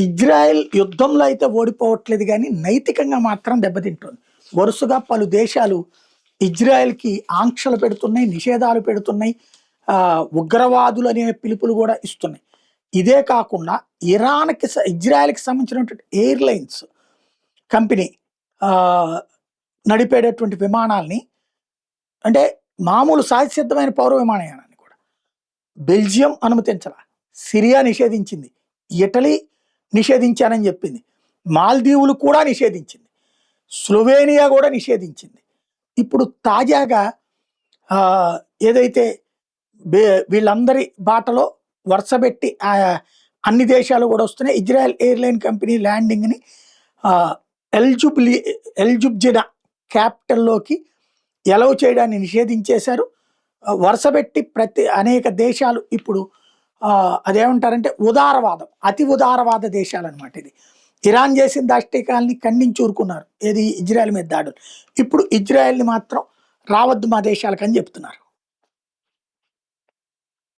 Israel యుద్ధంలో అయితే ఓడిపోవట్లేదు గానీ, నైతికంగా మాత్రం దెబ్బతింటుంది. వరుసగా పలు దేశాలు ఇజ్రాయెల్‌కి ఆంక్షలు పెడుతున్నాయి, నిషేధాలు పెడుతున్నాయి. ఉగ్రవాదులనే పిలుపులు గూడా ఇస్తున్నాయి. ఇదే కాకుండా ఇజ్రాయెల్‌కి సంబంధించినటువంటి ఎయిర్‌లైన్స్ కంపెనీ ఆహ్, నడిపేటటువంటి విమానాల్ని అంటే మామూలు సహజసిద్ధమైన పౌర విమానయానాన్ని కూడా బెల్జియం అనుమతించలా. సిరియా నిషేధించింది. ఇటలీ నిషేధించానని చెప్పింది. మాల్దీవులు కూడా నిషేధించింది. స్లోవేనియా కూడా నిషేధించింది. ఇప్పుడు తాజాగా ఏదైతే వీళ్ళందరి బాటలో వరుసబెట్టి అన్ని దేశాలు కూడా వస్తున్నాయి. ఇజ్రాయెల్ ఎయిర్లైన్ కంపెనీ ల్యాండింగ్‌ని ఆహ్, ఎల్జుబ్లీ ఎల్జుబ్జినా క్యాపిటల్‌లోకి ఎలౌ చేయడాన్ని నిషేధించేశారు. వరుసబెట్టి అనేక దేశాలు ఇప్పుడు అదేమంటారంటే ఉదారవాదం, అతి ఉదారవాద దేశాలన్నమాట ఇది. ఇరాన్ చేసిన దాష్టీకాల్ని ఖండించి ఊరుకున్నారు. ఏది ఇజ్రాయెల్ మీద దాడులు. ఇప్పుడు ఇజ్రాయెల్‌ని మాత్రం రావద్దు మా దేశాలకని చెప్తున్నారు.